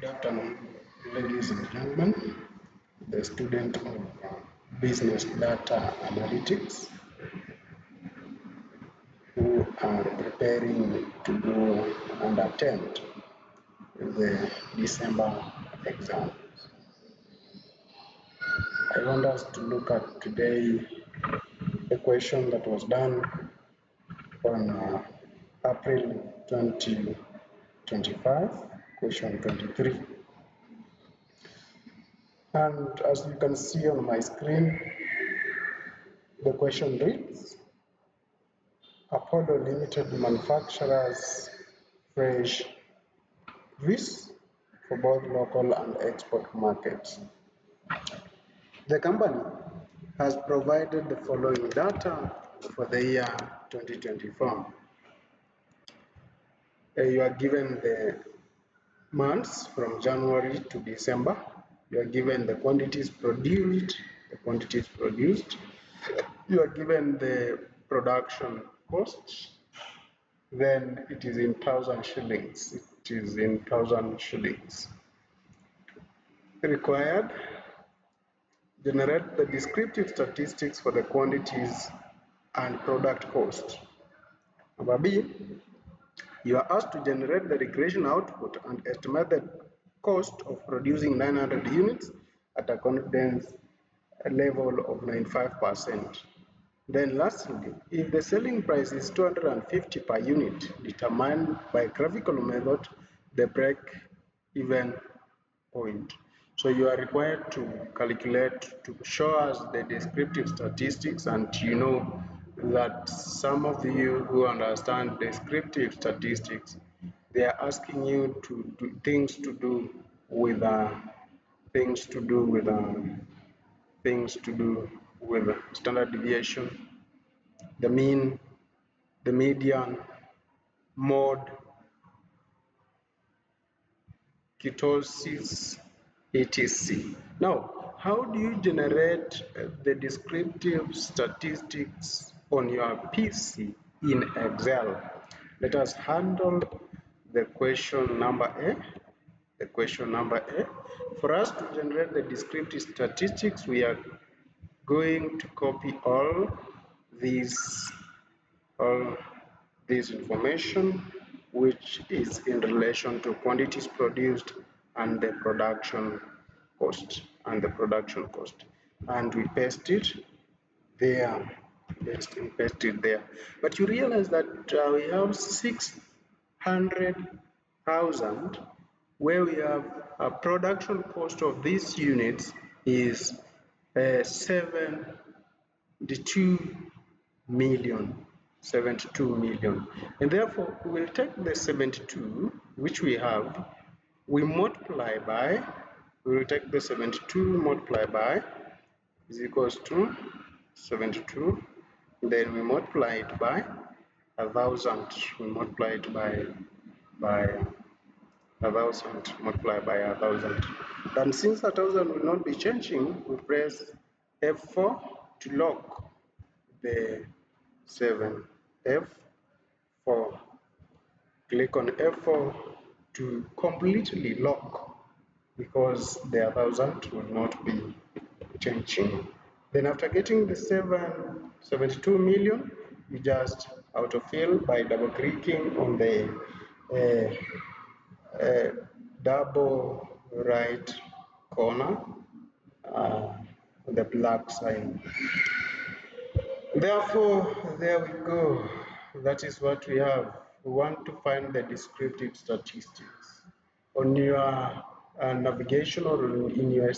Good afternoon, ladies and gentlemen, the student of Business Data Analytics who are preparing to go and attempt the December exams. I want us to look at today a question that was done on April 2025, question 23. And as you can see on my screen, the question reads, Apollo Limited manufactures fresh juice for both local and export markets. The company has provided the following data for the year 2024. You are given the months from January to December. You are given the quantities produced, You are given the production costs. Then it is in 1,000 shillings. Required, generate the descriptive statistics for the quantities and product cost. Number B, you are asked to generate the regression output and estimate the cost of producing 900 units at a confidence level of 95%. Then lastly, if the selling price is 250 per unit, determined by graphical method the break-even point. So you are required to calculate, to show us the descriptive statistics, and you know that some of you who understand descriptive statistics, they are asking you to do things to do with standard deviation, the mean, the median, mode, ketosis, etc. Now, how do you generate the descriptive statistics on your PC in Excel? Let us handle the question number A. For us to generate the descriptive statistics, we are going to copy all this information which is in relation to quantities produced and the production cost and we paste it there. But you realize that we have 600,000 where we have a production cost of these units is 72 million, and therefore we will take the 72 which we have, we will take the 72 multiply by is equals to 72, then we multiply it by 1,000, Then since 1,000 will not be changing, we press F4 to lock the 7, F4. Click on F4 to completely lock, because the 1,000 will not be changing. Then after getting the 72 million, you just autofill by double clicking on the double right corner, the black sign. Therefore, there we go. That is what we have. We want to find the descriptive statistics. On your navigation or in your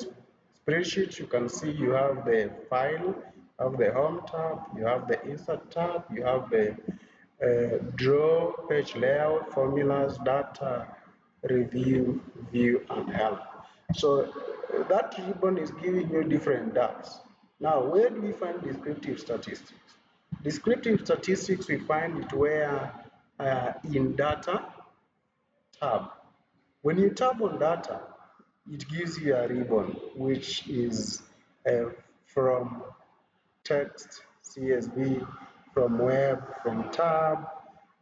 spreadsheet, you can see you have the file, you have the home tab, you have the insert tab, you have the draw, page layout, formulas, data, review, view, and help. So that ribbon is giving you different DAX. Now, where do we find descriptive statistics? Descriptive statistics, we find it where in data tab. When you tap on data, it gives you a ribbon which is from text, CSV, from web, from tab,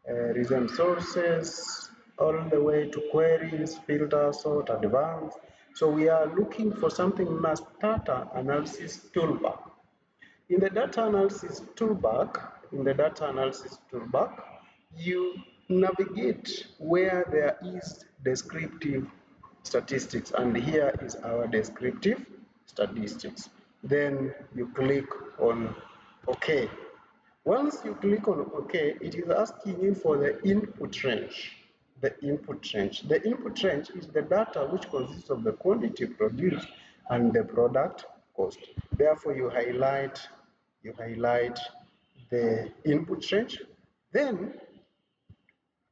recent sources, all the way to queries, filter, sort, advanced. So we are looking for something known as data analysis toolbar. In the data analysis toolbar, you navigate where there is descriptive statistics, and here is our descriptive statistics. Then you click on OK. Once you click on OK, it is asking you for the input range. The input range. The input range is the data which consists of the quantity produced and the product cost. Therefore, you highlight the input range. Then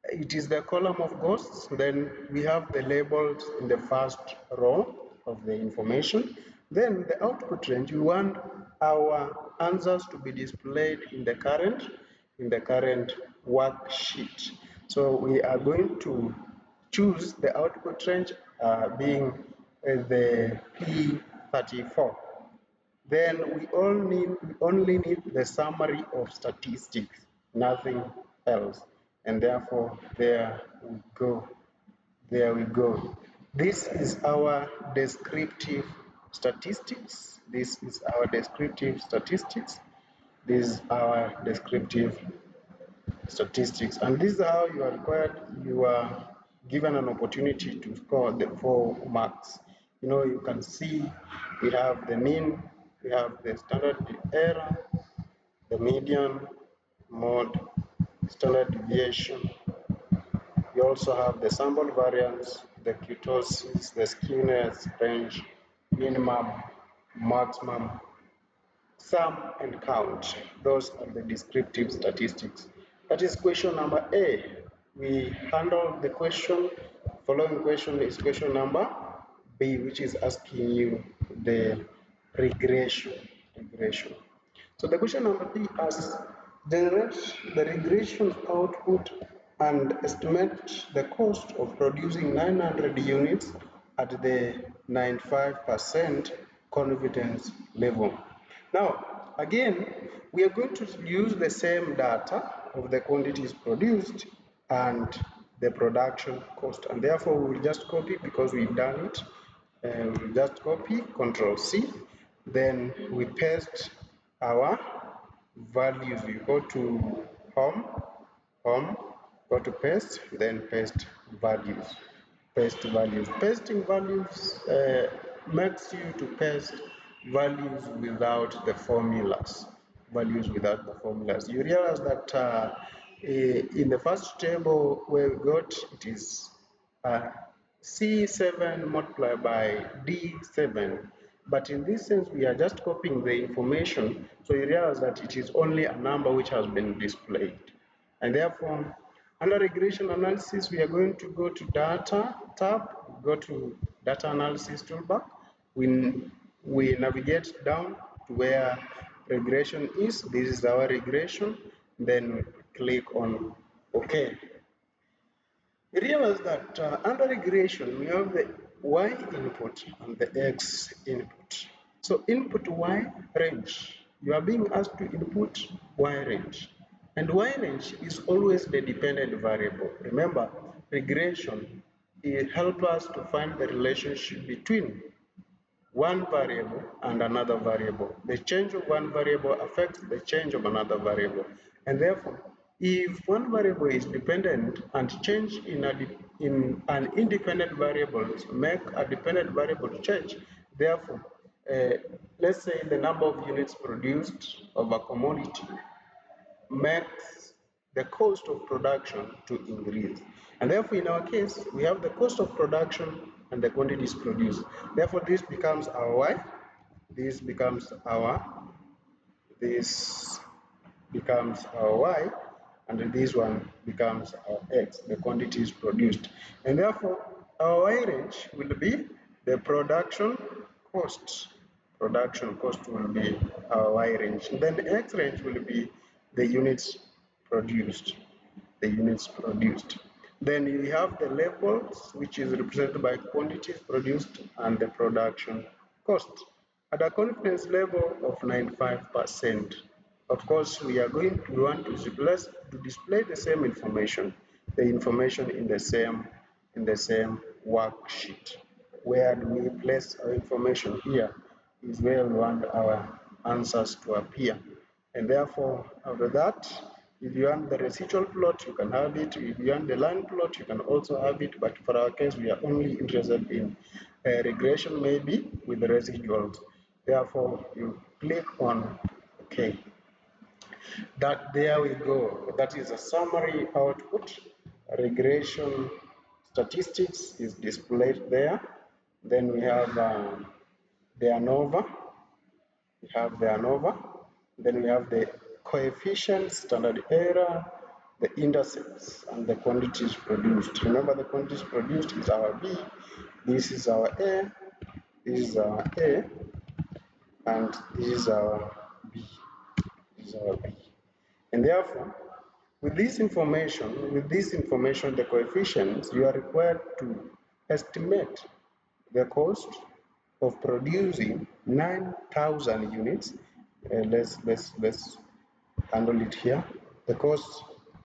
it is the column of ghosts. Then we have the labels in the first row of the information. Then the output range, we want our answers to be displayed in the current worksheet. So we are going to choose the output range being the P34. Then we only need the summary of statistics, nothing else. And therefore, there we go. There we go. This is our descriptive statistics. This is our descriptive statistics. This is our descriptive statistics. And this is how you are required, you are given an opportunity to score the 4 marks. You know, you can see we have the mean, we have the standard error, the median, mode, standard deviation. We also have the sample variance, the kurtosis, the skewness range, minimum, maximum, sum and count. Those are the descriptive statistics. That is question number A. We handle the question. Following question is question number B, which is asking you the regression. So the question number B asks, generate the regression output and estimate the cost of producing 900 units at the 95% confidence level. Now, again, we are going to use the same data of the quantities produced and the production cost, and therefore we will just copy because we've done it. We just copy, Control C, then we paste our values. We go to home, go to paste, then paste values. Pasting values makes you to paste values without the formulas. You realize that in the first table where we got, it is C7 multiplied by D7. But in this sense, we are just copying the information, so you realize that it is only a number which has been displayed. And therefore, under regression analysis, we are going to go to Data tab, go to Data Analysis toolbar. We navigate down to where regression is. This is our regression. Then click on OK. We realize that under regression, we have the Y input and the X input. So input Y range, you are being asked to input Y range. And Y range is always the dependent variable. Remember, regression, it helps us to find the relationship between one variable and another variable. The change of one variable affects the change of another variable. And therefore, if one variable is dependent and change in an independent variable make a dependent variable change, therefore, let's say the number of units produced of a commodity makes the cost of production to increase. And therefore, in our case, we have the cost of production and the quantities produced. Therefore, this becomes our Y, this becomes our Y, and this one becomes our X, the quantities produced. And therefore, our Y range will be the production cost. Production cost will be our Y range. And then the X range will be the units produced. Then you have the labels, which is represented by quantities produced and the production cost. At a confidence level of 95%, of course, we want to display the same information. the information in the same worksheet. Where do we place our information? Here is where we want our answers to appear. And therefore, after that, if you want the residual plot, you can have it. If you want the line plot, you can also have it. But for our case, we are only interested in regression, maybe with the residuals. Therefore, you click on OK. There we go. That is a summary output. Regression statistics is displayed there. Then we have the ANOVA. We have the ANOVA. Then we have the coefficients, standard error, the intercepts, and the quantities produced. Remember, the quantities produced is our B. This is our A. This is our A. And this is our B. This is our B. And therefore, with this information, the coefficients, you are required to estimate the cost of producing 9,000 units. Let's handle it here. The cost